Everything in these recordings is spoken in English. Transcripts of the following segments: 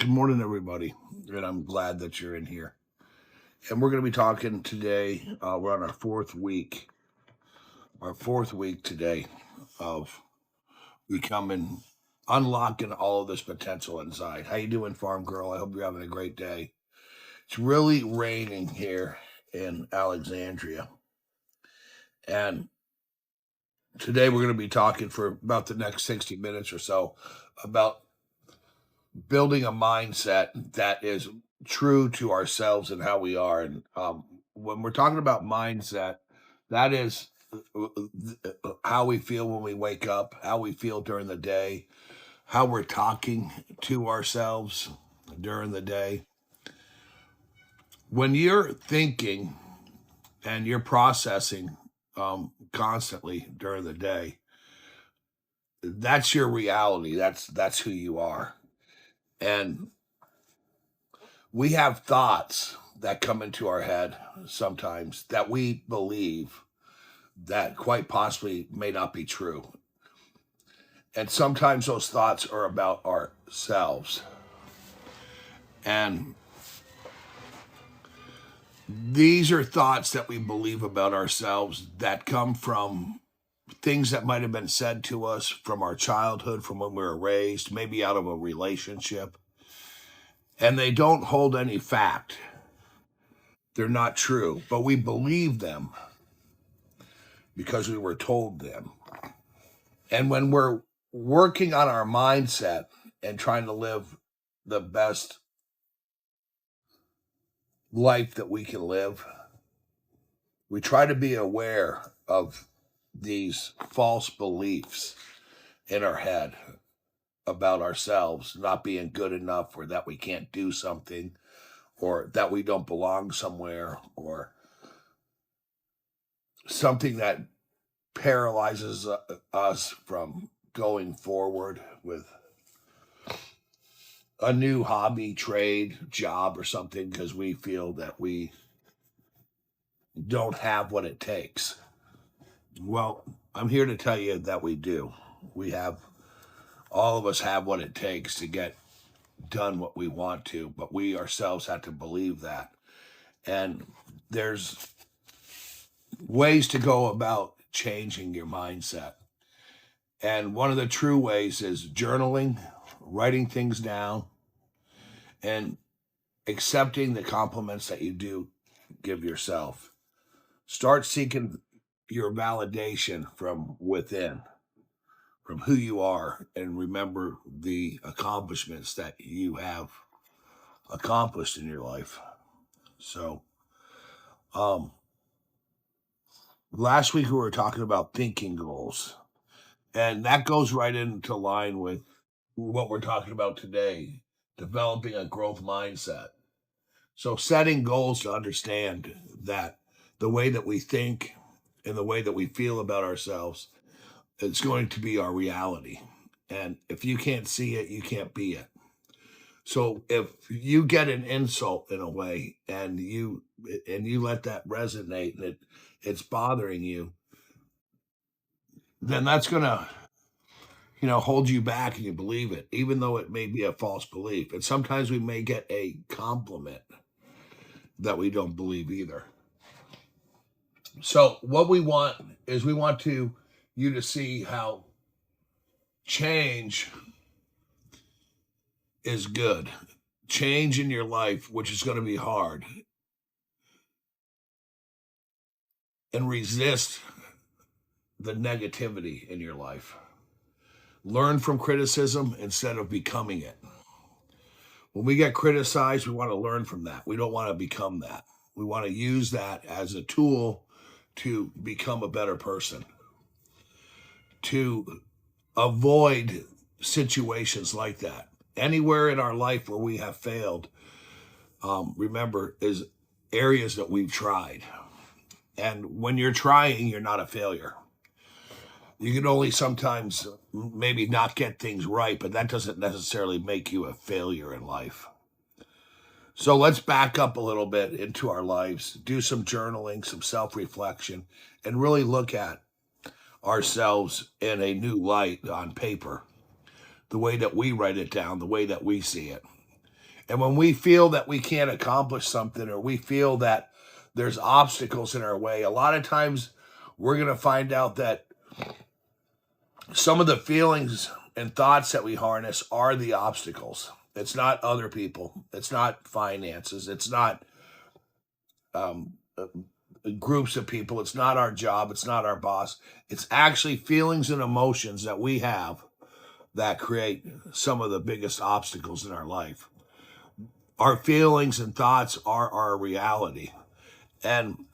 Good morning, everybody, and I'm glad that you're in here. And we're going to be talking today. We're on our fourth week today of becoming, unlocking all of this potential inside. How you doing, Farm Girl? I hope you're having a great day. It's really raining here in Alexandria, and today we're going to be talking for about the next 60 minutes or so about building a mindset that is true to ourselves and how we are. And when we're talking about mindset, that is how we feel when we wake up, how we feel during the day, how we're talking to ourselves during the day. When you're thinking and you're processing constantly during the day, that's your reality. That's who you are. And we have thoughts that come into our head sometimes that we believe that quite possibly may not be true. And sometimes those thoughts are about ourselves. And these are thoughts that we believe about ourselves that come from things that might have been said to us from our childhood, from when we were raised, maybe out of a relationship. And they don't hold any fact. They're not true, but we believe them because we were told them. And when we're working on our mindset and trying to live the best life that we can live, we try to be aware of these false beliefs in our head about ourselves not being good enough, or that we can't do something, or that we don't belong somewhere, or something that paralyzes us from going forward with a new hobby, trade, job, or something because we feel that we don't have what it takes. Well, I'm here to tell you that we do. All of us have what it takes to get done what we want to, but we ourselves have to believe that. And there's ways to go about changing your mindset. And one of the true ways is journaling, writing things down, and accepting the compliments that you do give yourself. Start seeking your validation from within, from who you are, and remember the accomplishments that you have accomplished in your life. So, last week we were talking about thinking goals, and that goes right into line with what we're talking about today, developing a growth mindset. So setting goals to understand that the way that we think and the way that we feel about ourselves is going to be our reality. And if you can't see it, you can't be it. So if you get an insult in a way and you let that resonate and it's bothering you, then that's gonna hold you back and you believe it, even though it may be a false belief. And sometimes we may get a compliment that we don't believe either. So what we want is you to see how change is good. Change in your life, which is going to be hard, and resist the negativity in your life. Learn from criticism instead of becoming it. When we get criticized, we want to learn from that. We don't want to become that. We want to use that as a tool to become a better person, to avoid situations like that. Anywhere in our life where we have failed, remember, is areas that we've tried. And when you're trying, you're not a failure. You can only sometimes maybe not get things right, but that doesn't necessarily make you a failure in life. So let's back up a little bit into our lives, do some journaling, some self-reflection, and really look at ourselves in a new light on paper, the way that we write it down, the way that we see it. And when we feel that we can't accomplish something, or we feel that there's obstacles in our way, a lot of times we're going to find out that some of the feelings and thoughts that we harness are the obstacles. It's not other people. It's not finances. It's not um, groups of people. It's not our job. It's not our boss. It's actually feelings and emotions that we have that create some of the biggest obstacles in our life. Our feelings and thoughts are our reality. And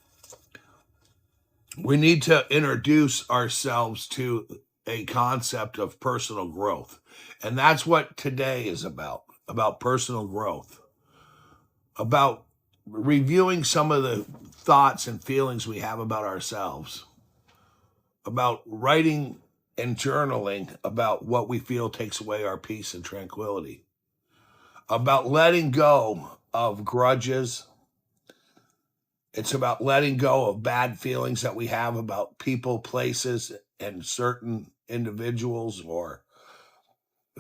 we need to introduce ourselves to a concept of personal growth. And that's what today is about personal growth, about reviewing some of the thoughts and feelings we have about ourselves, about writing and journaling about what we feel takes away our peace and tranquility, about letting go of grudges. It's about letting go of bad feelings that we have about people, places, and certain individuals, or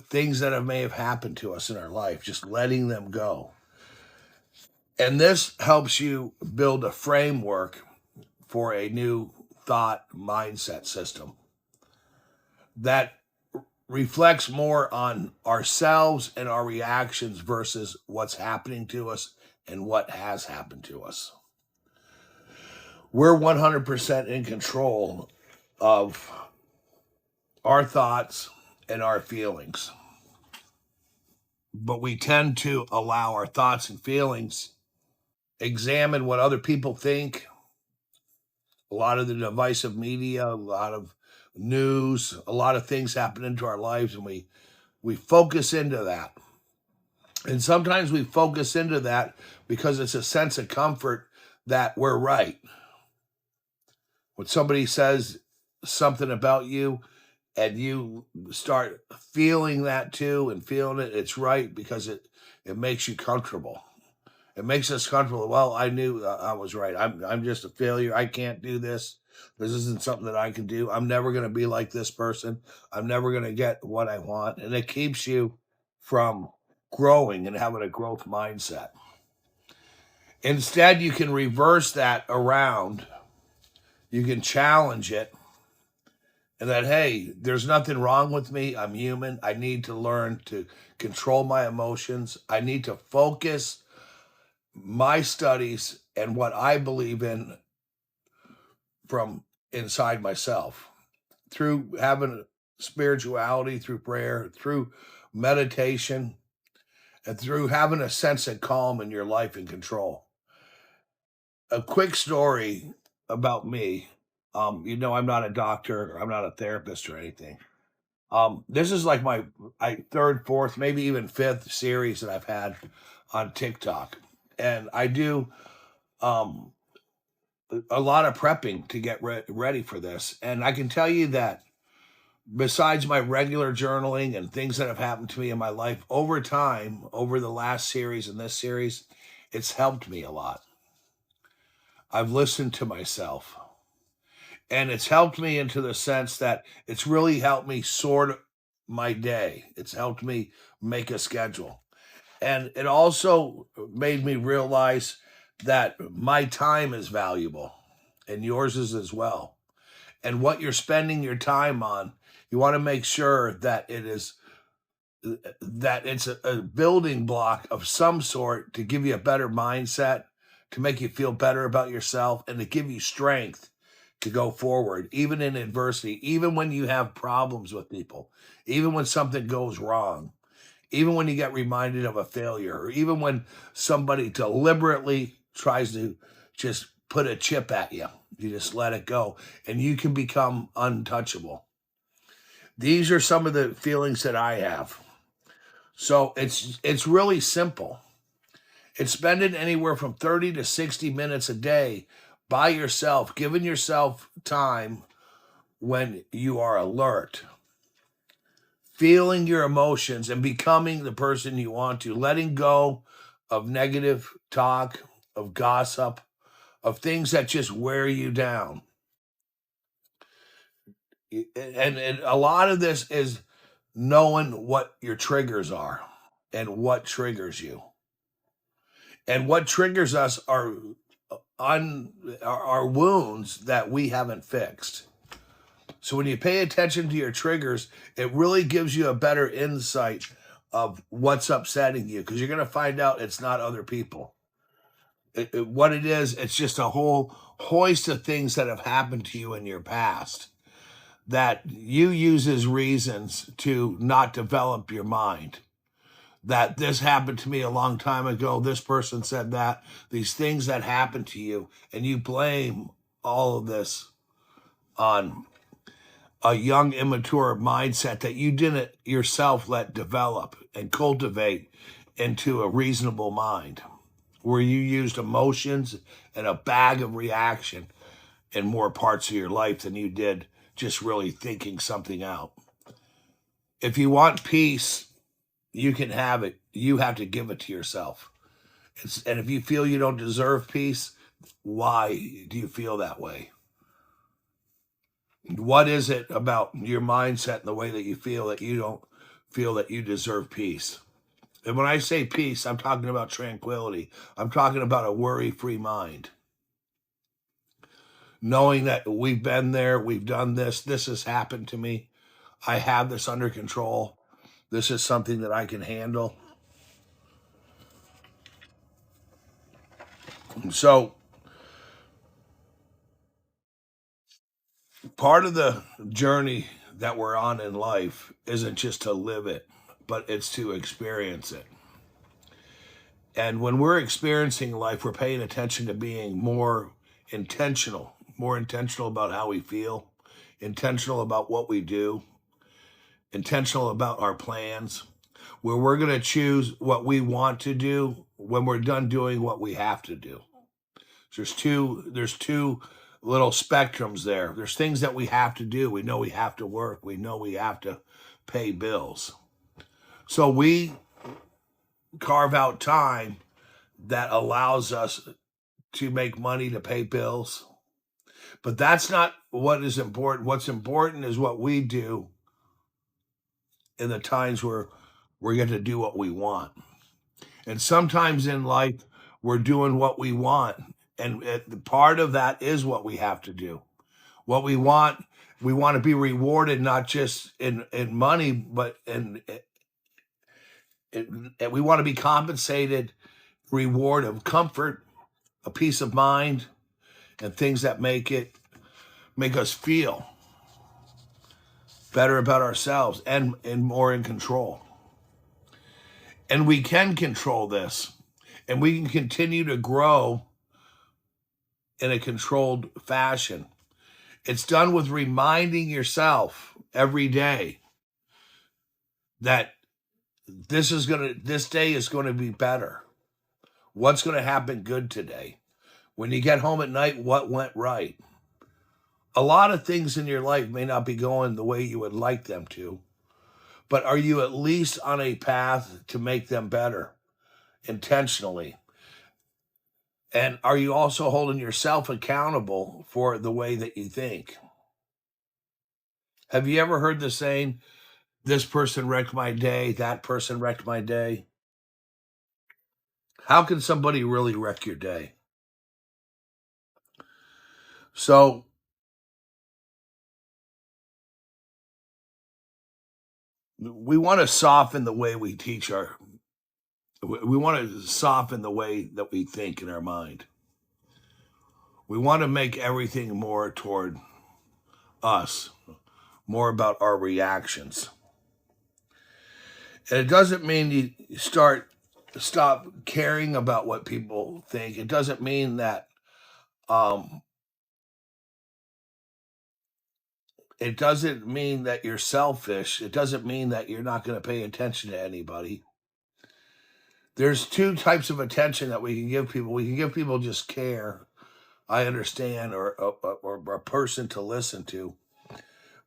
things that may have happened to us in our life, just letting them go. And this helps you build a framework for a new thought mindset system that reflects more on ourselves and our reactions versus what's happening to us and what has happened to us. We're 100% in control of our thoughts and our feelings, but we tend to allow our thoughts and feelings examine what other people think. A lot of the divisive media, a lot of news, a lot of things happen into our lives, and we focus into that. And sometimes we focus into that because it's a sense of comfort that we're right. When somebody says something about you and you start feeling that too and feeling it's right because it makes you comfortable. It makes us comfortable. Well, I knew I was right. I'm just a failure. I can't do this. This isn't something that I can do. I'm never going to be like this person. I'm never going to get what I want. And it keeps you from growing and having a growth mindset. Instead, you can reverse that around. You can challenge it. And that, hey, there's nothing wrong with me. I'm human. I need to learn to control my emotions. I need to focus my studies and what I believe in from inside myself through having spirituality, through prayer, through meditation, and through having a sense of calm in your life and control. A quick story about me. I'm not a doctor, I'm not a therapist or anything. This is like my third, fourth, maybe even fifth series that I've had on TikTok, and I do um, a lot of prepping to get ready for this. And I can tell you that besides my regular journaling and things that have happened to me in my life over time, over the last series and this series, it's helped me a lot. I've listened to myself, and it's helped me into the sense that it's really helped me sort my day. It's helped me make a schedule. And it also made me realize that my time is valuable and yours is as well. And what you're spending your time on, you want to make sure that it's a building block of some sort to give you a better mindset, to make you feel better about yourself, and to give you strength to go forward, even in adversity, even when you have problems with people, even when something goes wrong, even when you get reminded of a failure, or even when somebody deliberately tries to just put a chip at you. You just let it go and you can become untouchable. These are some of the feelings that I have. So it's really simple. It's spending anywhere from 30 to 60 minutes a day by yourself, giving yourself time when you are alert, feeling your emotions and becoming the person you want to, letting go of negative talk, of gossip, of things that just wear you down. And a lot of this is knowing what your triggers are and what triggers you. And what triggers us are our wounds that we haven't fixed. So when you pay attention to your triggers, it really gives you a better insight of what's upsetting you, because you're going to find out it's not other people. What it is, it's just a whole hoist of things that have happened to you in your past that you use as reasons to not develop your mind. That this happened to me a long time ago. This person said that. These things that happened to you, and you blame all of this on a young, immature mindset that you didn't yourself let develop and cultivate into a reasonable mind, where you used emotions and a bag of reaction in more parts of your life than you did just really thinking something out. If you want peace, you can have it. You have to give it to yourself. And if you feel you don't deserve peace, why do you feel that way? What is it about your mindset and the way that you feel that you don't feel that you deserve peace? And when I say peace, I'm talking about tranquility. I'm talking about a worry-free mind. Knowing that we've been there, we've done this has happened to me. I have this under control. This is something that I can handle. So part of the journey that we're on in life isn't just to live it, but it's to experience it. And when we're experiencing life, we're paying attention to being more intentional about how we feel, intentional about what we do, intentional about our plans, where we're going to choose what we want to do when we're done doing what we have to do. There's two little spectrums there. There's things that we have to do. We know we have to work. We know we have to pay bills. So we carve out time that allows us to make money to pay bills. But that's not what is important. What's important is what we do in the times where we're going to do what we want. And sometimes in life, we're doing what we want. And part of that is what we have to do. What we want to be rewarded, not just in money, but we want to be compensated, reward of comfort, a peace of mind, and things that make us feel better about ourselves and more in control. And we can control this, and we can continue to grow in a controlled fashion. It's done with reminding yourself every day that this day is going to be better. What's going to happen good today? When you get home at night, what went right? A lot of things in your life may not be going the way you would like them to, but are you at least on a path to make them better intentionally? And are you also holding yourself accountable for the way that you think? Have you ever heard the saying, this person wrecked my day, that person wrecked my day? How can somebody really wreck your day? So we want to soften the way we we want to soften the way that we think in our mind. We want to make everything more toward us, more about our reactions. And it doesn't mean you stop caring about what people think. It doesn't mean that it doesn't mean that you're selfish. It doesn't mean that you're not going to pay attention to anybody. There's two types of attention that we can give people. We can give people just care, I understand, or a person to listen to.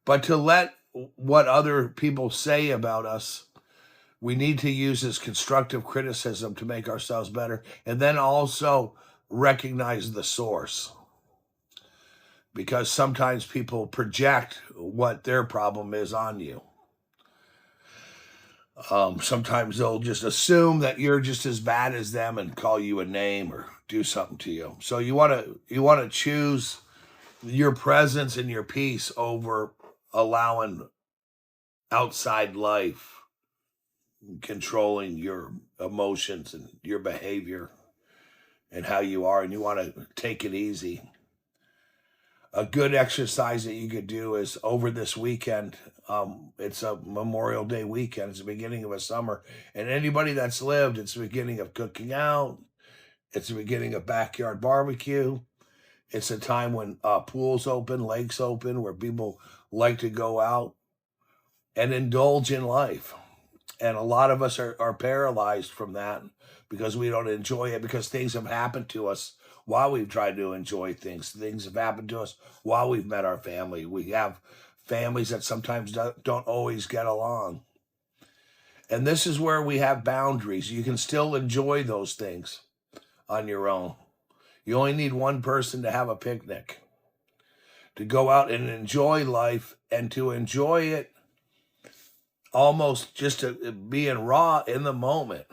But to let what other people say about us, we need to use as constructive criticism to make ourselves better. And then also recognize the source. Because sometimes people project what their problem is on you. Sometimes they'll just assume that you're just as bad as them and call you a name or do something to you. So you want to choose your presence and your peace over allowing outside life controlling your emotions and your behavior and how you are, and you want to take it easy. A good exercise that you could do is over this weekend. It's a Memorial Day weekend. It's the beginning of a summer, and anybody that's lived, it's the beginning of cooking out. It's the beginning of backyard barbecue. It's a time when pools open, lakes open, where people like to go out and indulge in life. And a lot of us are paralyzed from that because we don't enjoy it, because things have happened to us while we've tried to enjoy things. Things have happened to us while we've met our family. We have families that sometimes don't always get along. And this is where we have boundaries. You can still enjoy those things on your own. You only need one person to have a picnic, to go out and enjoy life, and to enjoy it almost just to being raw in the moment,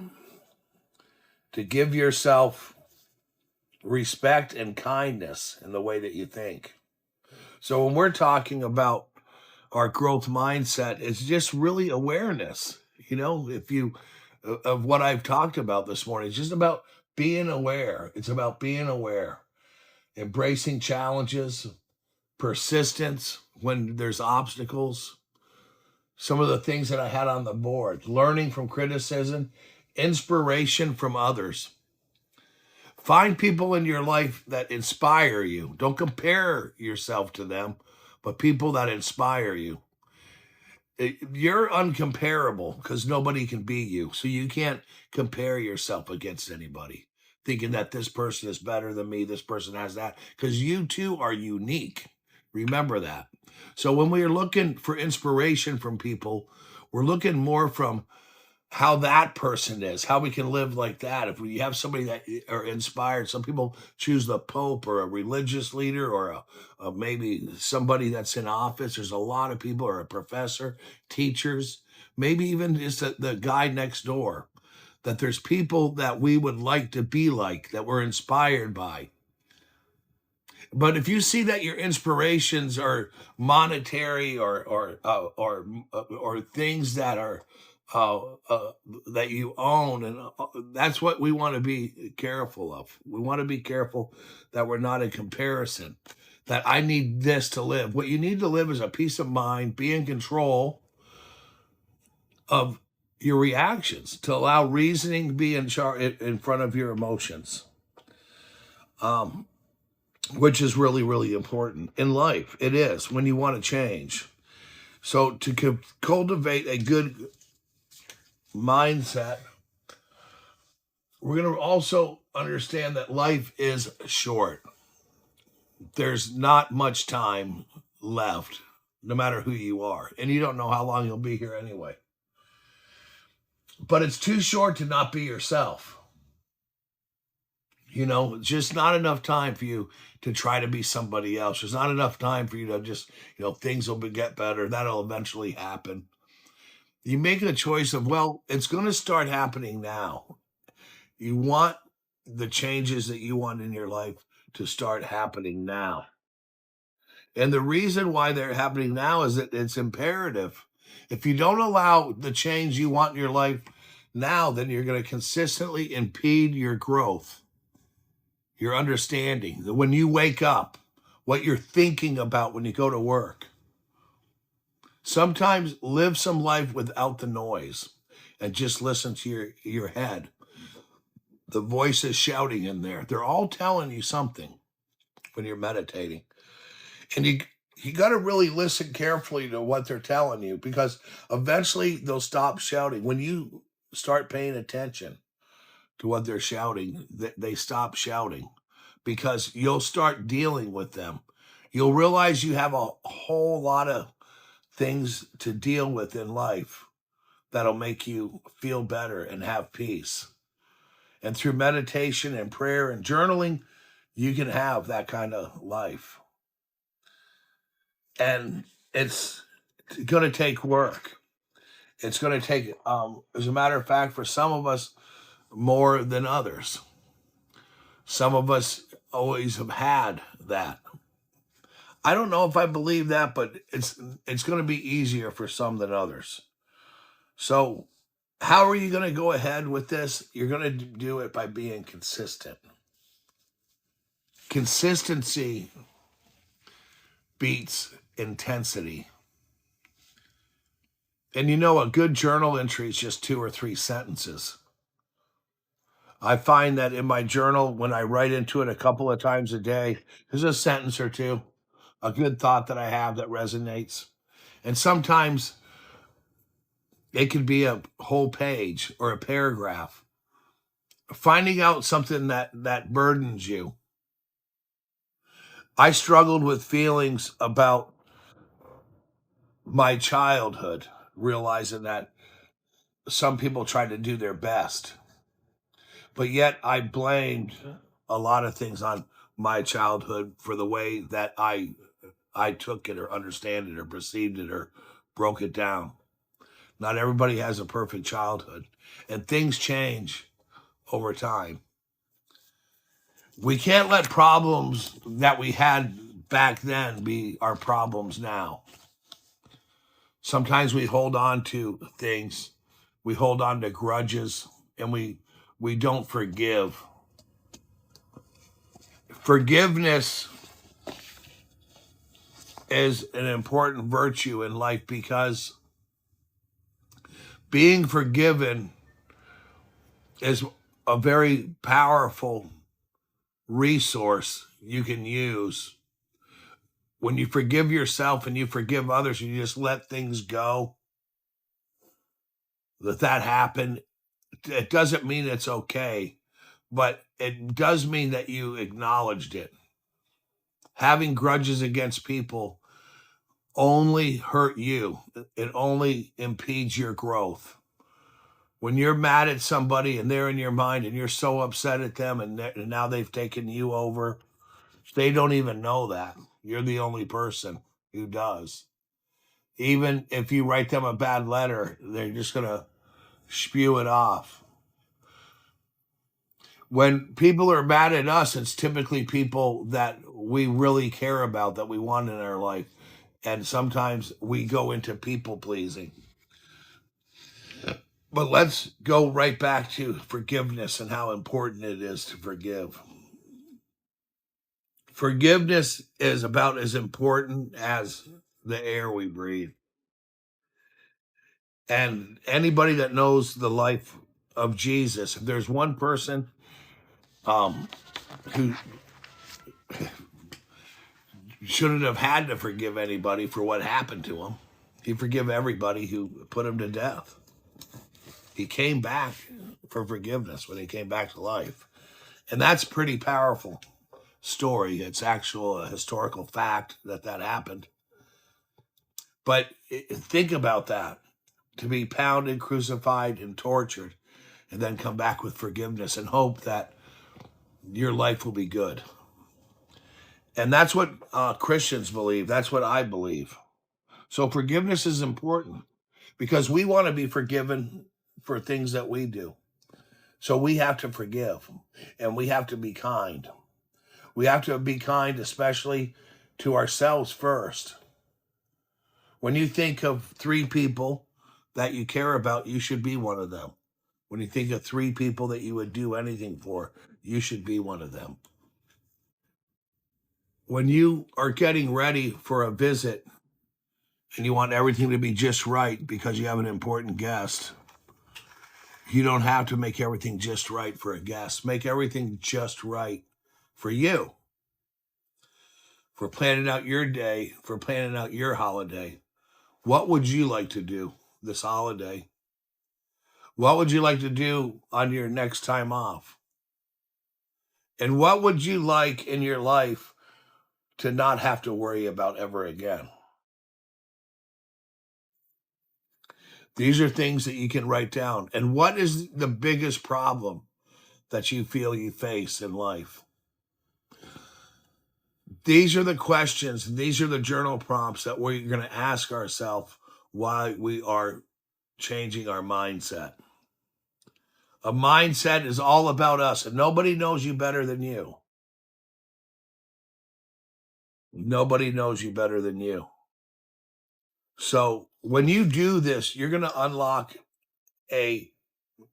to give yourself respect and kindness in the way that you think. So when we're talking about our growth mindset, it's just really awareness. If you of what I've talked about this morning, it's just about being aware. It's about being aware, embracing challenges, persistence when there's obstacles. Some of the things that I had on the board: learning from criticism, inspiration from others. Find people in your life that inspire you. Don't compare yourself to them, but people that inspire you. You're uncomparable because nobody can be you. So you can't compare yourself against anybody, thinking that this person is better than me, this person has that, because you too are unique. Remember that. So when we're looking for inspiration from people, we're looking more from how that person is, how we can live like that. If we have somebody that are inspired, some people choose the Pope or a religious leader or maybe somebody that's in office. There's a lot of people, or a professor, teachers, maybe even just the guy next door. That there's people that we would like to be like, that we're inspired by. But if you see that your inspirations are monetary or things that are uh, uh, that you own, and that's what we want to be careful of. We want to be careful that we're not in comparison. That I need this to live. What you need to live is a peace of mind, be in control of your reactions, to allow reasoning to be in front of your emotions. Which is really, really important in life. It is, when you want to change. So to cultivate a good mindset, we're going to also understand that life is short. There's not much time left, no matter who you are. And you don't know how long you'll be here anyway. But it's too short to not be yourself. It's just not enough time for you to try to be somebody else. There's not enough time for you to just, things will get better. That'll eventually happen. You make a choice of, well, it's going to start happening now. You want the changes that you want in your life to start happening now. And the reason why they're happening now is that it's imperative. If you don't allow the change you want in your life now, then you're going to consistently impede your growth, your understanding, that when you wake up, what you're thinking about when you go to work. Sometimes live some life without the noise and just listen to your head. The voices shouting in there, they're all telling you something when you're meditating. And you got to really listen carefully to what they're telling you, because eventually they'll stop shouting. When you start paying attention to what they're shouting, they stop shouting, because you'll start dealing with them. You'll realize you have a whole lot of things to deal with in life that'll make you feel better and have peace. And through meditation and prayer and journaling, you can have that kind of life. And it's going to take work. It's going to take, as a matter of fact, for some of us, more than others. Some of us always have had that. I don't know if I believe that, but it's going to be easier for some than others. So, how are you going to go ahead with this? You're going to do it by being consistent. Consistency beats intensity. And you know, a good journal entry is just 2 or 3 sentences. I find that in my journal, when I write into it a couple of times a day, there's a sentence or two, a good thought that I have that resonates. And sometimes it could be a whole page or a paragraph. Finding out something that burdens you. I struggled with feelings about my childhood, realizing that some people try to do their best. But yet I blamed a lot of things on my childhood for the way that I took it or understand it or perceived it or broke it down. Not everybody has a perfect childhood, and things change over time. We can't let problems that we had back then be our problems now. Sometimes we hold on to things, we hold on to grudges, and we don't forgive. Forgiveness is an important virtue in life because being forgiven is a very powerful resource you can use. When you forgive yourself and you forgive others and you just let things go, that happened, it doesn't mean it's okay, but it does mean that you acknowledged it. Having grudges against people only hurt you. It only impedes your growth. When you're mad at somebody and they're in your mind and you're so upset at them and now they've taken you over, they don't even know that. You're the only person who does. Even if you write them a bad letter, they're just going to spew it off. When people are mad at us, it's typically people that we really care about, that we want in our life. And sometimes we go into people pleasing. But let's go right back to forgiveness and how important it is to forgive. Forgiveness is about as important as the air we breathe. And anybody that knows the life of Jesus, if there's one person who shouldn't have had to forgive anybody for what happened to him, he forgave everybody who put him to death. He came back for forgiveness when he came back to life. And that's pretty powerful story. It's actual a historical fact that happened. But think about that. To be pounded, crucified, and tortured, and then come back with forgiveness and hope that your life will be good. And that's what Christians believe. That's what I believe. So forgiveness is important because we want to be forgiven for things that we do. So we have to forgive and we have to be kind. We have to be kind, especially to ourselves first. When you think of 3 people that you care about, you should be one of them. When you think of 3 people that you would do anything for, you should be one of them. When you are getting ready for a visit and you want everything to be just right because you have an important guest, you don't have to make everything just right for a guest. Make everything just right for you. For planning out your day, for planning out your holiday. What would you like to do this holiday? What would you like to do on your next time off? And what would you like in your life to not have to worry about ever again? These are things that you can write down. And what is the biggest problem that you feel you face in life? These are the questions, these are the journal prompts that we're going to ask ourselves while we are changing our mindset. A mindset is all about us, and nobody knows you better than you. Nobody knows you better than you. So when you do this, you're going to unlock a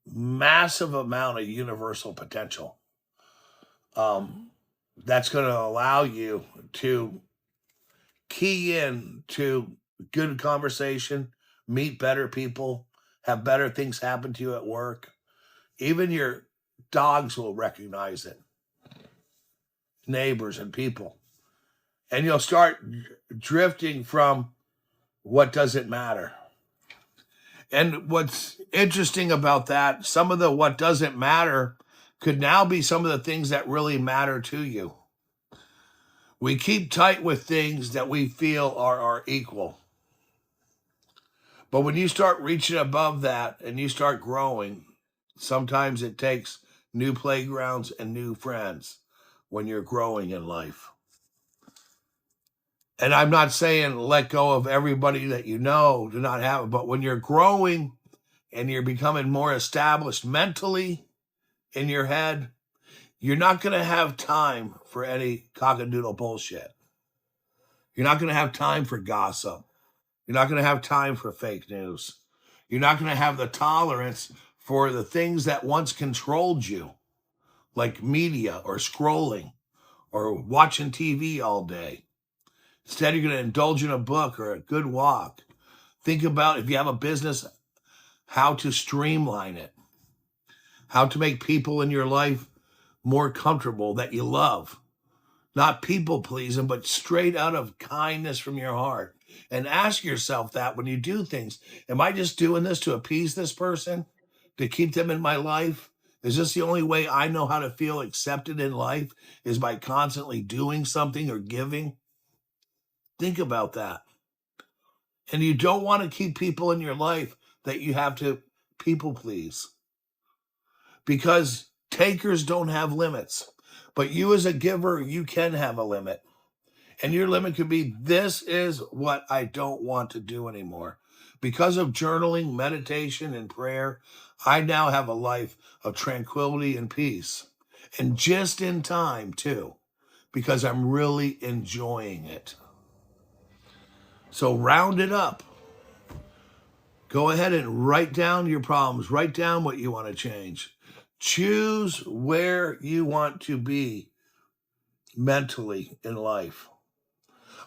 massive amount of universal potential. That's going to allow you to key in to good conversation, meet better people, have better things happen to you at work. Even your dogs will recognize it, neighbors and people. And you'll start drifting from what doesn't matter. And what's interesting about that, some of the what doesn't matter could now be some of the things that really matter to you. We keep tight with things that we feel are our equal. But when you start reaching above that and you start growing, sometimes it takes new playgrounds and new friends when you're growing in life. And I'm not saying let go of everybody that you know, do not have it, but when you're growing and you're becoming more established mentally in your head, you're not going to have time for any cockadoodle bullshit. You're not going to have time for gossip. You're not going to have time for fake news. You're not going to have the tolerance for the things that once controlled you, like media or scrolling or watching TV all day. Instead, you're going to indulge in a book or a good walk. Think about, if you have a business, how to streamline it, how to make people in your life more comfortable that you love. Not people pleasing, but straight out of kindness from your heart. And ask yourself that when you do things. Am I just doing this to appease this person, to keep them in my life? Is this the only way I know how to feel accepted in life, is by constantly doing something or giving? Think about that. And you don't want to keep people in your life that you have to people please, because takers don't have limits. But you as a giver, you can have a limit. And your limit could be, this is what I don't want to do anymore. Because of journaling, meditation, and prayer, I now have a life of tranquility and peace. And just in time, too, because I'm really enjoying it. So round it up. Go ahead and write down your problems. Write down what you want to change. Choose where you want to be mentally in life.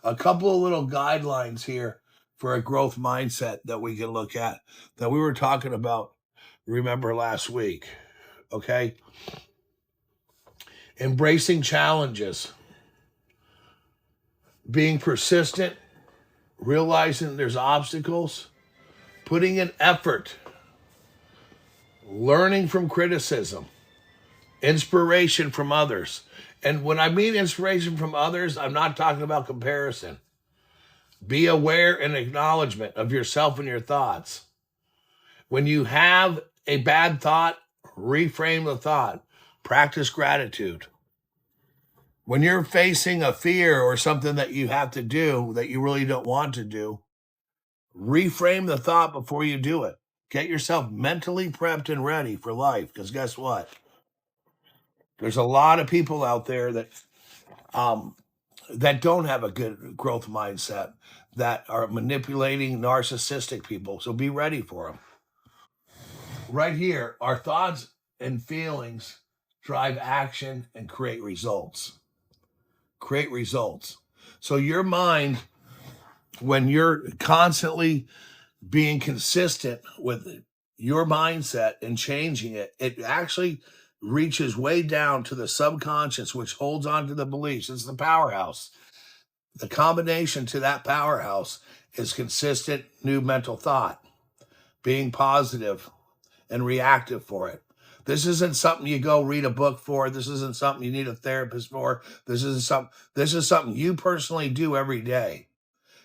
A couple of little guidelines here for a growth mindset that we can look at, that we were talking about, remember, last week. Okay. Embracing challenges, being persistent, realizing there's obstacles, putting in effort, learning from criticism, inspiration from others. And when I mean inspiration from others, I'm not talking about comparison. Be aware and acknowledgement of yourself and your thoughts. When you have a bad thought, reframe the thought. Practice gratitude. When you're facing a fear or something that you have to do that you really don't want to do, reframe the thought before you do it. Get yourself mentally prepped and ready for life. Because guess what? There's a lot of people out there that don't have a good growth mindset, that are manipulating, narcissistic people. So be ready for them. Right here, our thoughts and feelings drive action and create results. Create results. So your mind, when you're constantly being consistent with your mindset and changing it, it actually reaches way down to the subconscious, which holds on to the beliefs. It's the powerhouse. The combination to that powerhouse is consistent new mental thought, being positive and reactive for it. This isn't something you go read a book for. This isn't something you need a therapist for. This is something you personally do every day.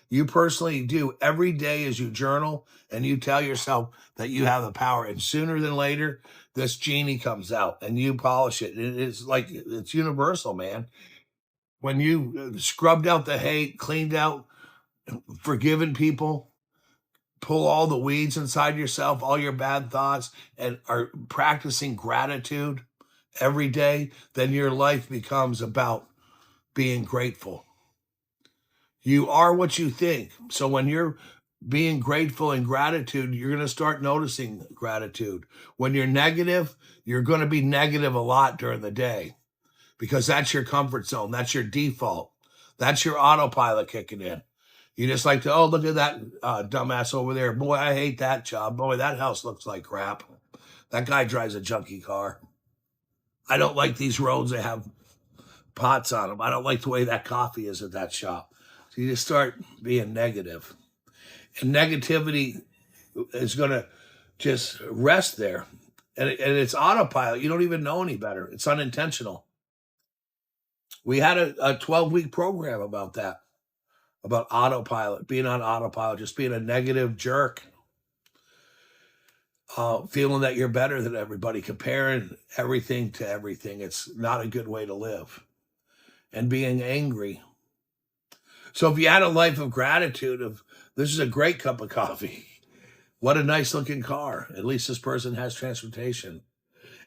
You personally do every day as you journal and you tell yourself that you have the power. And sooner than later, this genie comes out and you polish it. It's like, it's universal, man. When you scrubbed out the hate, cleaned out, forgiven people, pull all the weeds inside yourself, all your bad thoughts, and are practicing gratitude every day, then your life becomes about being grateful. You are what you think. So when you're being grateful and gratitude, you're going to start noticing gratitude. When you're negative, you're going to be negative a lot during the day because that's your comfort zone. That's your default. That's your autopilot kicking in. You just like to, oh, look at that dumbass over there. Boy, I hate that job. Boy, that house looks like crap. That guy drives a junky car. I don't like these roads that have pots on them. I don't like the way that coffee is at that shop. So you just start being negative. And negativity is going to just rest there. And it's autopilot. You don't even know any better. It's unintentional. We had a 12-week program about that, about autopilot, being on autopilot, just being a negative jerk, feeling that you're better than everybody, comparing everything to everything. It's not a good way to live. And being angry. So if you had a life of gratitude, of this is a great cup of coffee, what a nice looking car, at least this person has transportation.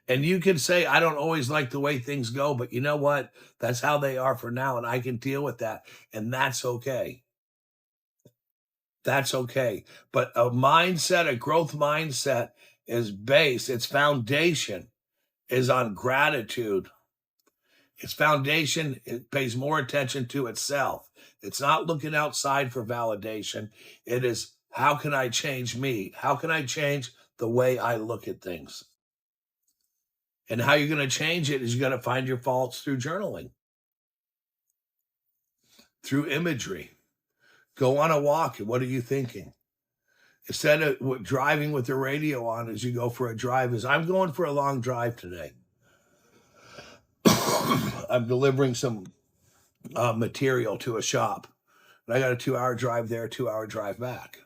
And you can say, I don't always like the way things go, but you know what? That's how they are for now, and I can deal with that. And that's okay. That's okay. But a mindset, a growth mindset is based, its foundation is on gratitude. Its foundation, it pays more attention to itself. It's not looking outside for validation. It is, how can I change me? How can I change the way I look at things? And how you're going to change it is you're going to find your faults through journaling, through imagery. Go on a walk. And what are you thinking? Instead of driving with the radio on as you go for a drive, is I'm going for a long drive today. I'm delivering some material to a shop. And I got a 2-hour drive there, 2-hour drive back.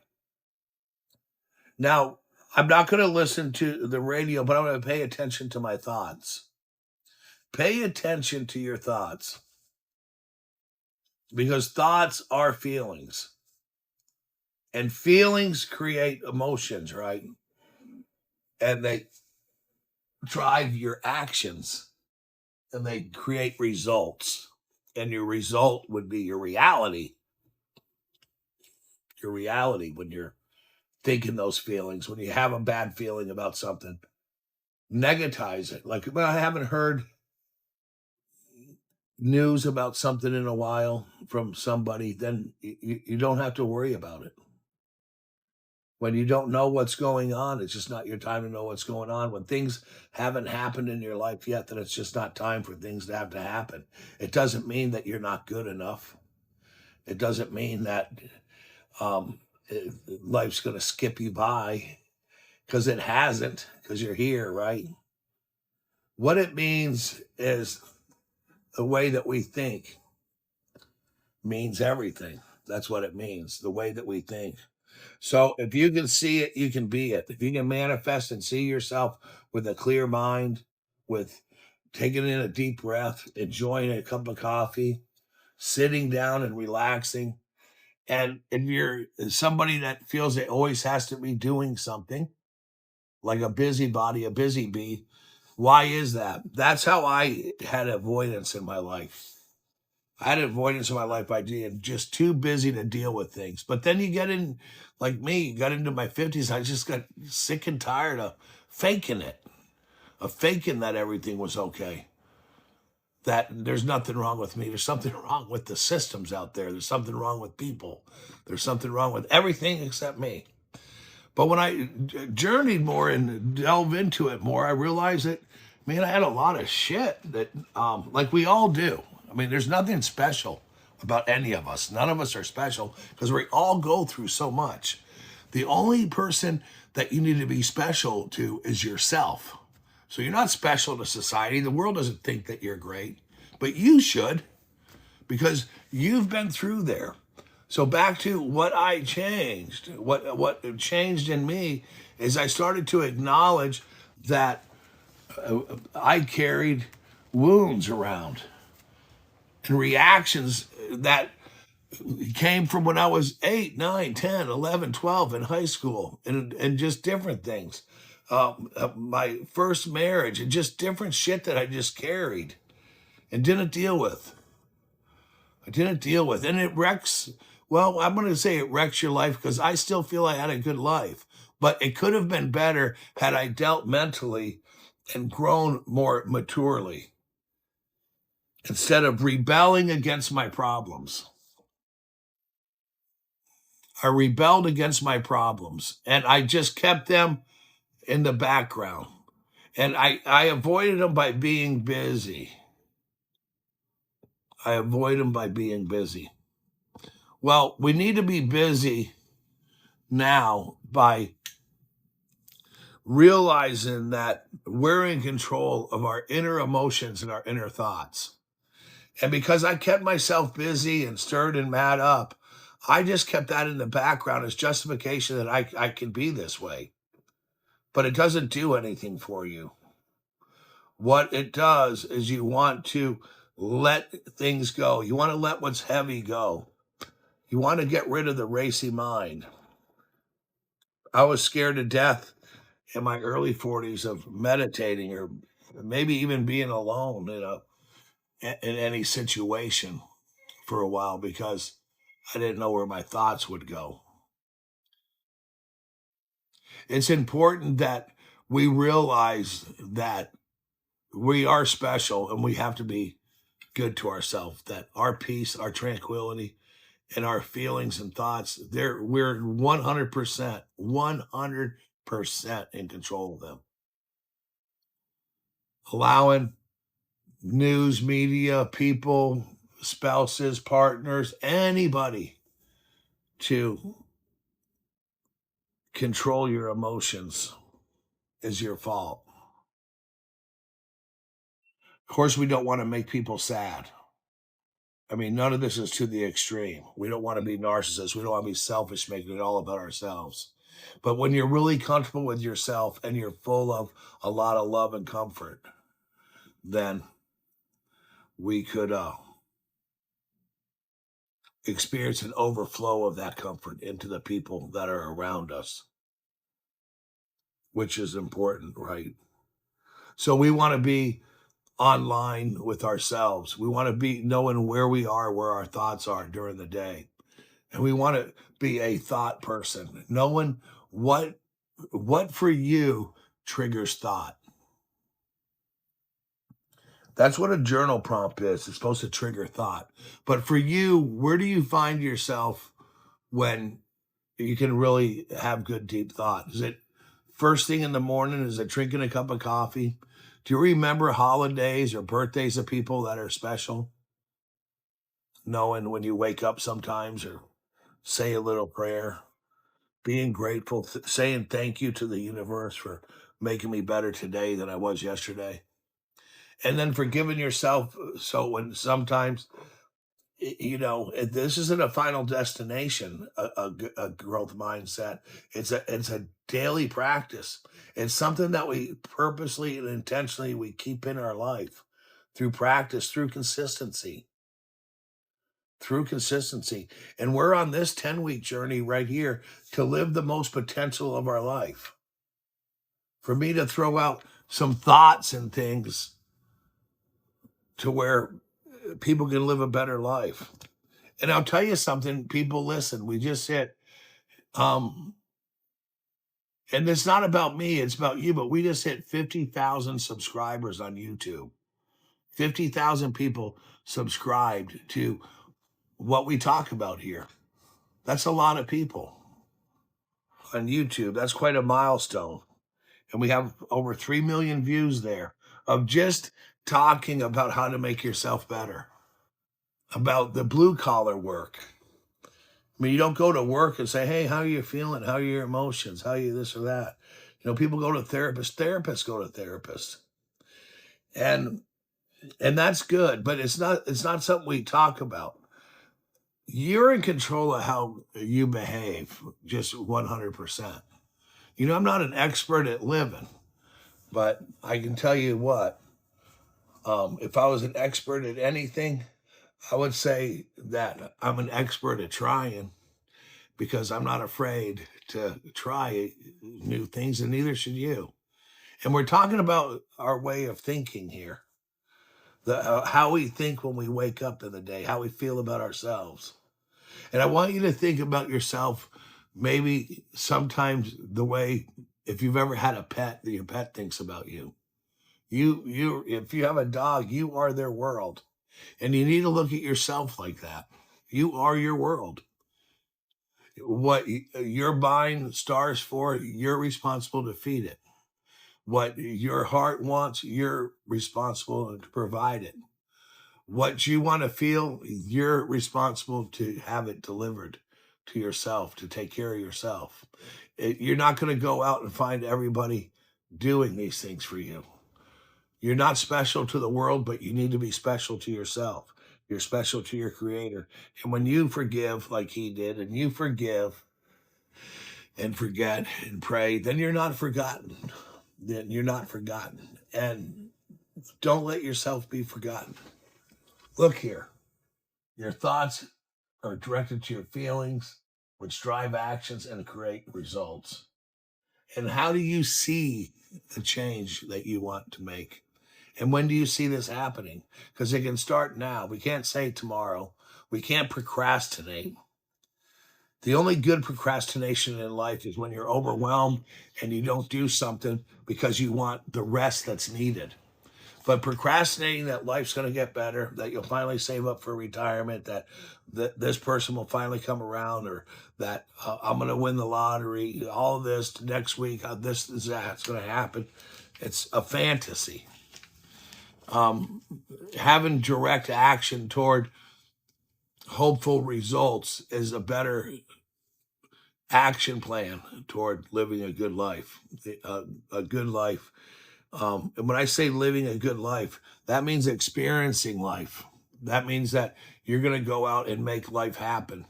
Now, I'm not going to listen to the radio, but I'm going to pay attention to my thoughts. Pay attention to your thoughts. Because thoughts are feelings. And feelings create emotions, right? And they drive your actions. And they create results. And your result would be your reality. Your reality when you're thinking those feelings, when you have a bad feeling about something, negatize it. Like, well, I haven't heard news about something in a while from somebody, then you don't have to worry about it. When you don't know what's going on, it's just not your time to know what's going on. When things haven't happened in your life yet, then it's just not time for things to have to happen. It doesn't mean that you're not good enough. It doesn't mean that life's going to skip you by, because it hasn't, because you're here, right? What it means is the way that we think means everything. That's what it means, the way that we think. So if you can see it, you can be it. If you can manifest and see yourself with a clear mind, with taking in a deep breath, enjoying a cup of coffee, sitting down and relaxing. And if you're somebody that feels it always has to be doing something, like a busybody, a busy bee, why is that? That's how I had avoidance in my life. I had avoidance in my life by being just too busy to deal with things. But then you get in, like me, got into my 50s. I just got sick and tired of faking it, of faking that everything was okay, that there's nothing wrong with me. There's something wrong with the systems out there. There's something wrong with people. There's something wrong with everything except me. But when I journeyed more and delved into it more, I realized that, man, I had a lot of shit that, like we all do. I mean, there's nothing special about any of us. None of us are special because we all go through so much. The only person that you need to be special to is yourself. So you're not special to society. The world doesn't think that you're great, but you should, because you've been through there. So back to what I changed, what changed in me is I started to acknowledge that I carried wounds around and reactions that came from when I was 8, 9, 10, 11, 12 in high school, and just different things. My first marriage, and just different shit that I just carried and didn't deal with. I didn't deal with. And it wrecks, well, I'm going to say it wrecks your life because I still feel I had a good life. But it could have been better had I dealt mentally and grown more maturely instead of rebelling against my problems. I rebelled against my problems and I just kept them in the background. And I avoided them by being busy. I avoid them by being busy. Well, we need to be busy now by realizing that we're in control of our inner emotions and our inner thoughts. And because I kept myself busy and stirred and mad up, I just kept that in the background as justification that I can be this way. But it doesn't do anything for you. What it does is you want to let things go. You want to let what's heavy go. You want to get rid of the racy mind. I was scared to death in my early 40s of meditating or maybe even being alone in any situation for a while because I didn't know where my thoughts would go. It's important that we realize that we are special and we have to be good to ourselves, that our peace, our tranquility, and our feelings and thoughts, we're 100% in control of them. Allowing news, media, people, spouses, partners, anybody to control your emotions is your fault. Of course, we don't want to make people sad. I mean, none of this is to the extreme. We don't want to be narcissists. We don't want to be selfish, making it all about ourselves. But when you're really comfortable with yourself and you're full of a lot of love and comfort, then we could experience an overflow of that comfort into the people that are around us, which is important, right? So we want to be online with ourselves. We want to be knowing where we are, where our thoughts are during the day. And we want to be a thought person, knowing what for you triggers thought. That's what a journal prompt is. It's supposed to trigger thought. But for you, where do you find yourself when you can really have good deep thought? Is it first thing in the morning? Is it drinking a cup of coffee? Do you remember holidays or birthdays of people that are special? Knowing when you wake up sometimes or say a little prayer, being grateful, saying thank you to the universe for making me better today than I was yesterday. And then forgiving yourself. So when sometimes, this isn't a final destination, a growth mindset. It's a daily practice. It's something that we purposely and intentionally we keep in our life through practice, through consistency. And we're on this 10-week journey right here to live the most potential of our life. For me to throw out some thoughts and things to where people can live a better life. And I'll tell you something, people, listen, we just hit, and it's not about me, it's about you, but we just hit 50,000 subscribers on YouTube. 50,000 people subscribed to what we talk about here. That's a lot of people on YouTube. That's quite a milestone. And we have over 3 million views there of just talking about how to make yourself better, about the blue collar work. I mean, you don't go to work and say, hey, how are you feeling? How are your emotions? How are you this or that? People go to therapists. Therapists go to therapists. And that's good, but it's not something we talk about. You're in control of how you behave, just 100%. I'm not an expert at living, but I can tell you what, if I was an expert at anything, I would say that I'm an expert at trying because I'm not afraid to try new things, and neither should you. And we're talking about our way of thinking here, the how we think when we wake up in the day, how we feel about ourselves. And I want you to think about yourself, maybe sometimes the way, if you've ever had a pet, that your pet thinks about you. If you have a dog, you are their world. And you need to look at yourself like that. You are your world. What you're buying stars for, you're responsible to feed it. What your heart wants, you're responsible to provide it. What you want to feel, you're responsible to have it delivered to yourself, to take care of yourself. You're not going to go out and find everybody doing these things for you. You're not special to the world, but you need to be special to yourself. You're special to your creator. And when you forgive, like he did, and you forgive and forget and pray, then you're not forgotten. Then you're not forgotten. And don't let yourself be forgotten. Look here. Your thoughts are directed to your feelings, which drive actions and create results. And how do you see the change that you want to make? And when do you see this happening? Because it can start now. We can't say tomorrow. We can't procrastinate. The only good procrastination in life is when you're overwhelmed and you don't do something because you want the rest that's needed. But procrastinating that life's going to get better, that you'll finally save up for retirement, that this person will finally come around, or that I'm going to win the lottery, all of this next week, this is that's going to happen. It's a fantasy. Having direct action toward hopeful results is a better action plan toward living a good life. A good life. And when I say living a good life, that means experiencing life. That means that you're going to go out and make life happen.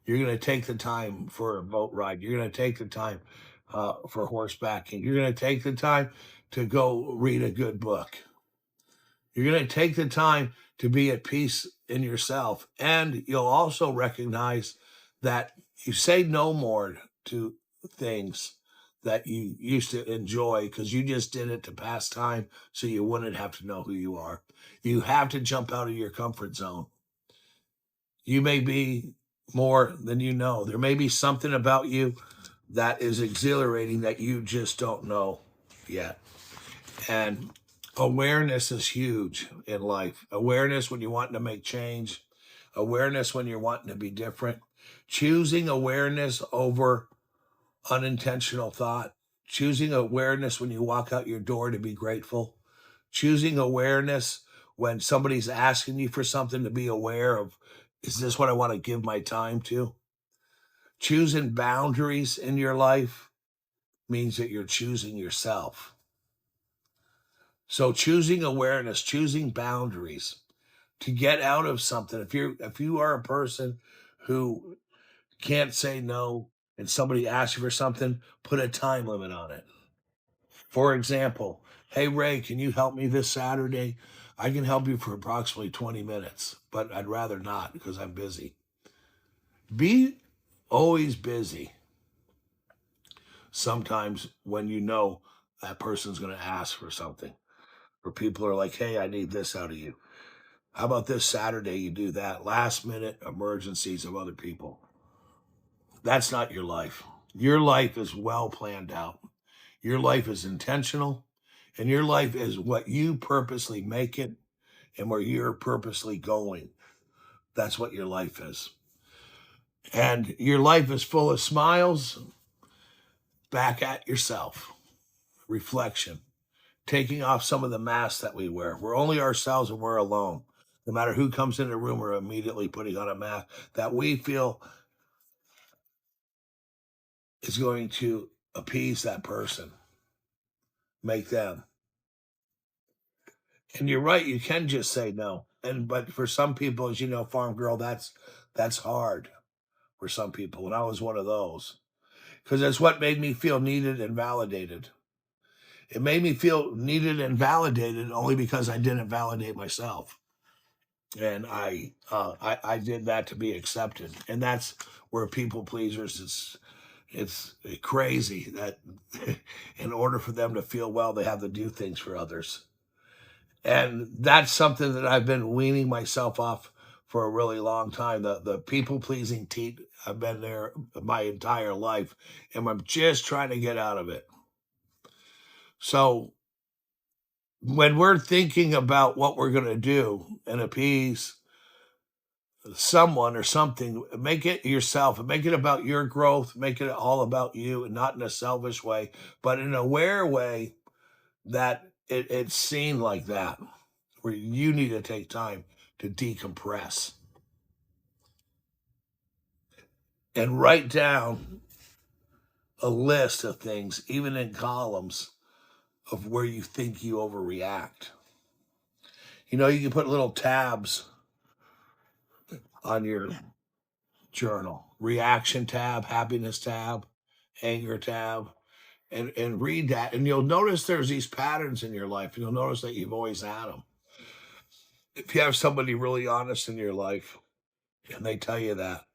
You're going to take the time for a boat ride. You're going to take the time for horsebacking. You're going to take the time to go read a good book. You're going to take the time to be at peace in yourself. And you'll also recognize that you say no more to things that you used to enjoy because you just did it to pass time so you wouldn't have to know who you are. You have to jump out of your comfort zone. You may be more than you know. There may be something about you that is exhilarating that you just don't know yet. And awareness is huge in life. Awareness when you're wanting to make change. Awareness when you're wanting to be different. Choosing awareness over unintentional thought. Choosing awareness when you walk out your door to be grateful. Choosing awareness when somebody's asking you for something, to be aware of, is this what I want to give my time to? Choosing boundaries in your life means that you're choosing yourself. So choosing awareness, choosing boundaries to get out of something. If you are a person who can't say no and somebody asks you for something, put a time limit on it. For example, hey Ray, can you help me this Saturday? I can help you for approximately 20 minutes, but I'd rather not because I'm busy. Be always busy. Sometimes when you know that person's going to ask for something, or people are like, hey, I need this out of you. How about this Saturday you do that? Last minute emergencies of other people. That's not your life. Your life is well planned out. Your life is intentional, and your life is what you purposely make it and where you're purposely going. That's what your life is. And your life is full of smiles back at yourself, reflection, taking off some of the masks that we wear. We're only ourselves and we're alone. No matter who comes in the room, we're immediately putting on a mask that we feel is going to appease that person, make them. And you're right, you can just say no. But for some people, as you know, farm girl, that's hard for some people. And I was one of those. Because that's what made me feel needed and validated. It made me feel needed and validated only because I didn't validate myself. and I did that to be accepted, and that's where people pleasers. It's crazy that in order for them to feel well, they have to do things for others, and that's something that I've been weaning myself off for a really long time. The people pleasing teat, I've been there my entire life, and I'm just trying to get out of it. So when we're thinking about what we're going to do and appease someone or something, make it yourself and make it about your growth, make it all about you, and not in a selfish way, but in an aware way that it's seen like that, where you need to take time to decompress and write down a list of things, even in columns, of where you think you overreact. You know, you can put little tabs on your journal: reaction tab, happiness tab, anger tab, and read that. And you'll notice there's these patterns in your life. You'll notice that you've always had them. If you have somebody really honest in your life and they tell you that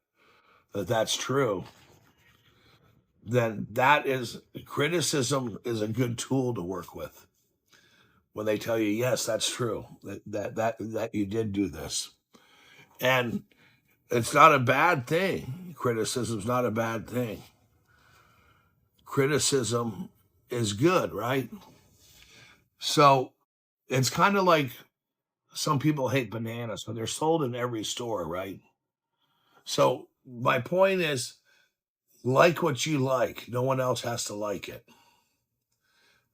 that's true, then that is criticism is a good tool to work with. When they tell you, yes, that's true, that you did do this. And it's not a bad thing. Criticism's not a bad thing. Criticism is good, right? So it's kind of like some people hate bananas, but they're sold in every store, right? So my point is, like what you like. No one else has to like it.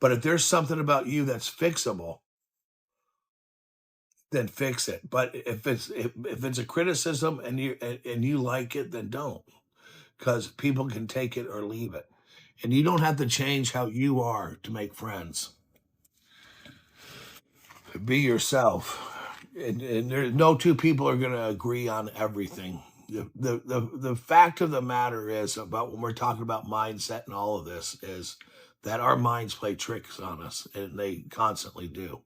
But if there's something about you that's fixable, then fix it. But if it's a criticism and you like it, then don't, because people can take it or leave it, and you don't have to change how you are to make friends. Be yourself, and there no two people are going to agree on everything. The fact of the matter is, about when we're talking about mindset and all of this, is that our minds play tricks on us, and they constantly do.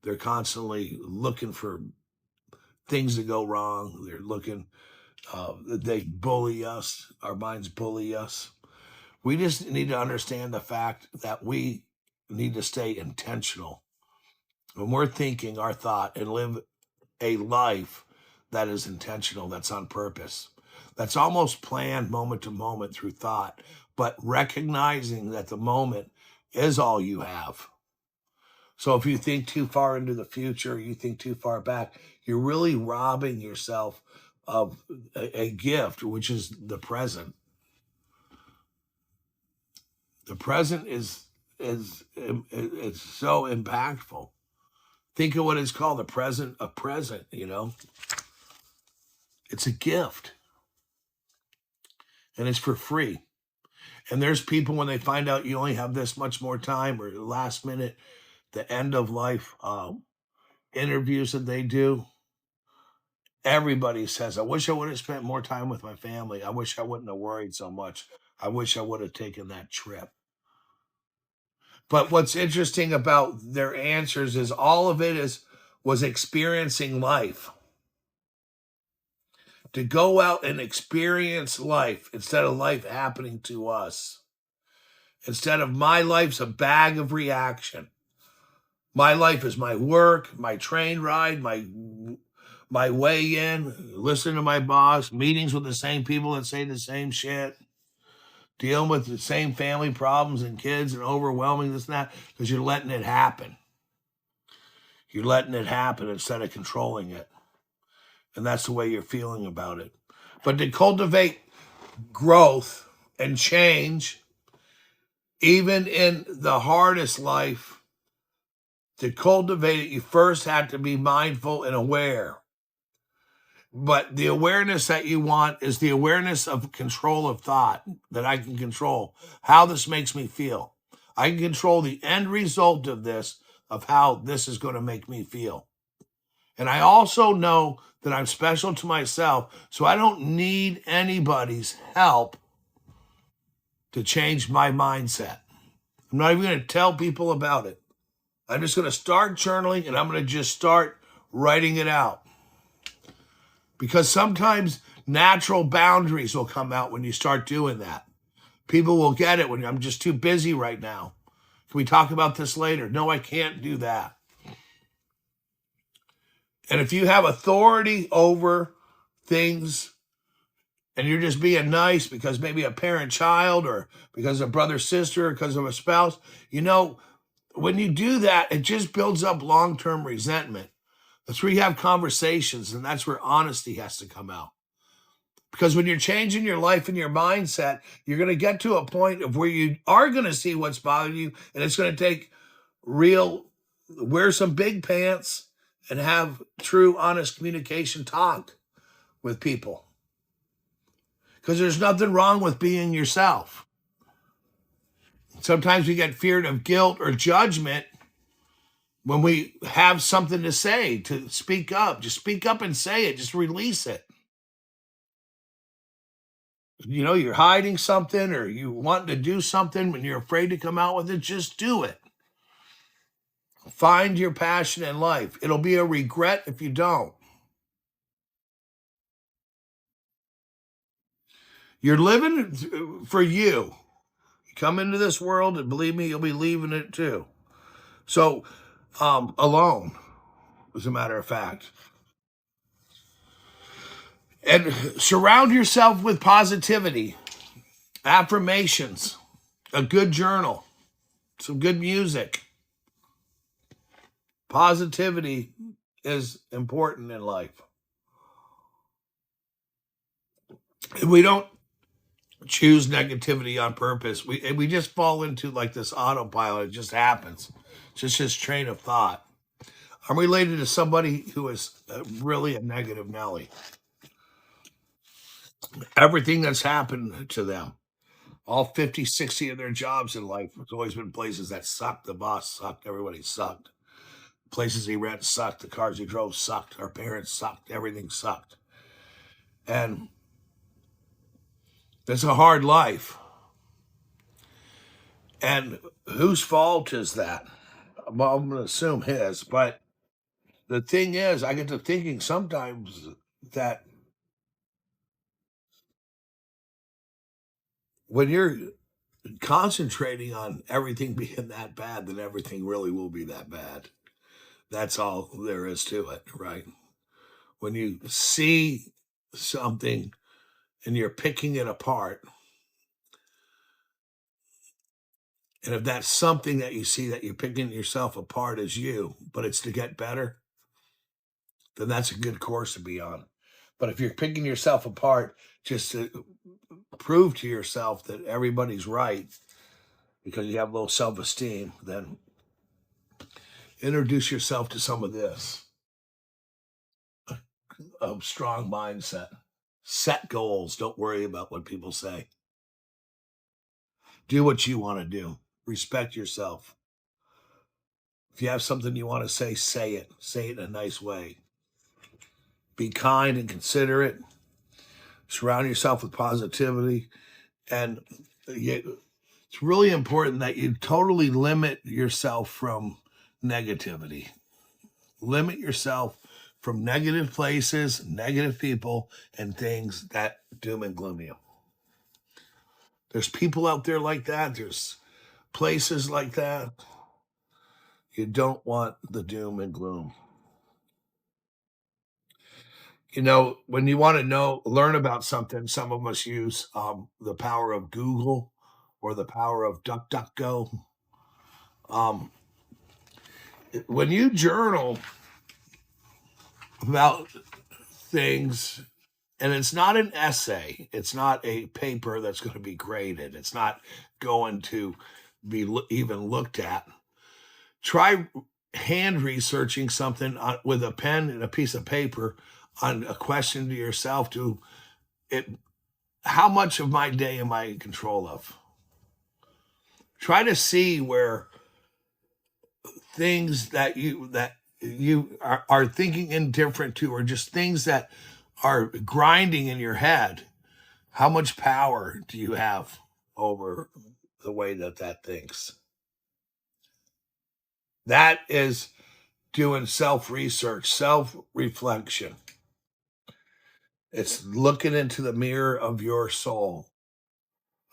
They're constantly looking for things to go wrong. They're looking, they bully us. Our minds bully us. We just need to understand the fact that we need to stay intentional when we're thinking our thought, and live a life that is intentional, that's on purpose, that's almost planned moment to moment through thought, but recognizing that the moment is all you have. So if you think too far into the future, you think too far back, you're really robbing yourself of a gift, which is the present. The present is it's so impactful. Think of what it's called, the present, a present, it's a gift, and it's for free. And there's people, when they find out you only have this much more time, or last minute, the end of life interviews that they do, everybody says, I wish I would have spent more time with my family. I wish I wouldn't have worried so much. I wish I would have taken that trip. But what's interesting about their answers is all of it was experiencing life. To go out and experience life instead of life happening to us. Instead of my life's a bag of reaction. My life is my work, my train ride, my way in, listening to my boss, meetings with the same people that say the same shit, dealing with the same family problems and kids and overwhelming this and that, because you're letting it happen. You're letting it happen instead of controlling it. And that's the way you're feeling about it. But to cultivate growth and change, even in the hardest life, to cultivate it, you first have to be mindful and aware. But the awareness that you want is the awareness of control of thought, that I can control how this makes me feel. I can control the end result of this, of how this is going to make me feel. And I also know that I'm special to myself, so I don't need anybody's help to change my mindset. I'm not even going to tell people about it. I'm just going to start journaling, and I'm going to just start writing it out. because sometimes natural boundaries will come out when you start doing that. People will get it when I'm just too busy right now. Can we talk about this later? No, I can't do that. And if you have authority over things and you're just being nice because maybe a parent child or because of brother sister or because of a spouse, when you do that, it just builds up long-term resentment. That's where you have conversations, and that's where honesty has to come out. Because when you're changing your life and your mindset, you're going to get to a point of where you are going to see what's bothering you, and it's going to take wear some big pants and have true, honest communication talk with people. Because there's nothing wrong with being yourself. Sometimes we get feared of guilt or judgment when we have something to say, to speak up. Just speak up and say it. Just release it. You're hiding something or you want to do something when you're afraid to come out with it, just do it. Find your passion in life. It'll be a regret if you don't. You're living for you. Come into this world and believe me, you'll be leaving it too. So, alone, as a matter of fact. And surround yourself with positivity, affirmations, a good journal, some good music. Positivity is important in life. We don't choose negativity on purpose. We just fall into like this autopilot. It just happens. It's just this train of thought. I'm related to somebody who is really a negative Nelly. Everything that's happened to them, all 50, 60 of their jobs in life, it's always been places that sucked. The boss sucked. Everybody sucked. Places he rent sucked. The cars he drove sucked. Our parents sucked. Everything sucked. And it's a hard life. And whose fault is that? Well, I'm going to assume his. But the thing is, I get to thinking sometimes that when you're concentrating on everything being that bad, then everything really will be that bad. That's all there is to it, right? When you see something and you're picking it apart, and if that's something that you see that you're picking yourself apart as you, but it's to get better, then that's a good course to be on. But if you're picking yourself apart just to prove to yourself that everybody's right because you have low self-esteem, then introduce yourself to some of this. A strong mindset. Set goals. Don't worry about what people say. Do what you want to do. Respect yourself. If you have something you want to say it. Say it in a nice way. Be kind and considerate. Surround yourself with positivity. And it's really important that you totally limit yourself from negativity. Limit yourself from negative places, negative people, and things that doom and gloom you. There's people out there like that. There's places like that. You don't want the doom and gloom. When you want to learn about something, some of us use the power of Google or the power of DuckDuckGo. Um, when you journal about things, and it's not an essay, it's not a paper that's going to be graded, it's not going to be even looked at. Try hand researching something with a pen and a piece of paper on a question to yourself to it. How much of my day am I in control of? Try to see where things that you are thinking indifferent to, or just things that are grinding in your head. How much power do you have over the way that thinks? That is doing self-research, self-reflection. It's looking into the mirror of your soul,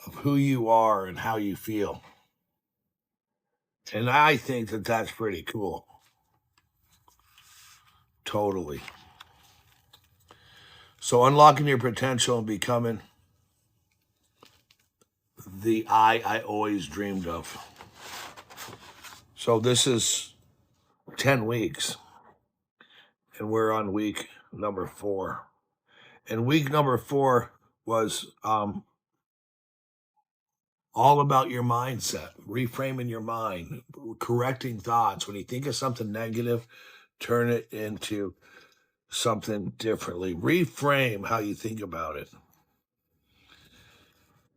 of who you are and how you feel. And I think that that's pretty cool. Totally. So unlocking your potential and becoming the I always dreamed of. So this is 10 weeks, and we're on week number 4. And week number 4 was all about your mindset, reframing your mind, correcting thoughts. When you think of something negative, turn it into something differently. Reframe how you think about it,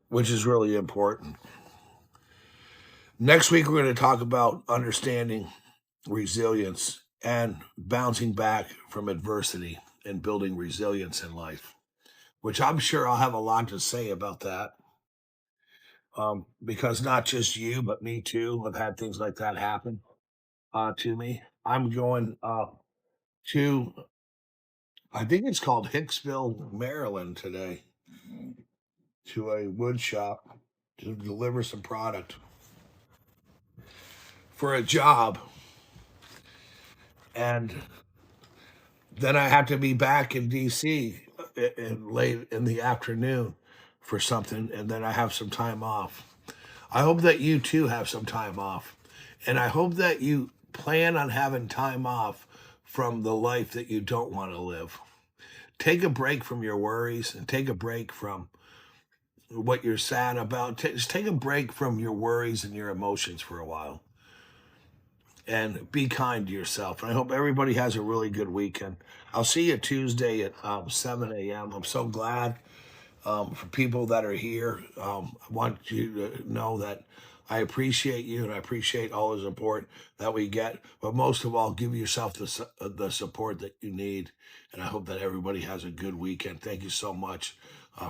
which is really important. Next week, we're going to talk about understanding resilience and bouncing back from adversity and building resilience in life, which I'm sure I'll have a lot to say about that. Because not just you, but me too, have had things like that happen to me. I'm going to, I think it's called Hicksville, Maryland today, to a wood shop to deliver some product for a job. And then I have to be back in DC late in the afternoon for something. And then I have some time off. I hope that you too have some time off. And I hope that you plan on having time off from the life that you don't want to live. Take a break from your worries and take a break from what you're sad about. Just take a break from your worries and your emotions for a while and be kind to yourself. And I hope everybody has a really good weekend. I'll see you Tuesday at 7 a.m. I'm so glad for people that are here. I want you to know that I appreciate you and I appreciate all the support that we get. But most of all, give yourself the support that you need. And I hope that everybody has a good weekend. Thank you so much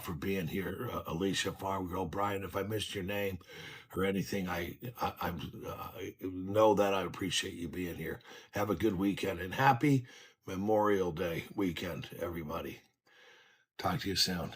for being here, Alicia, Farm Girl, Brian. If I missed your name or anything, I know that I appreciate you being here. Have a good weekend and happy Memorial Day weekend, everybody. Talk to you soon.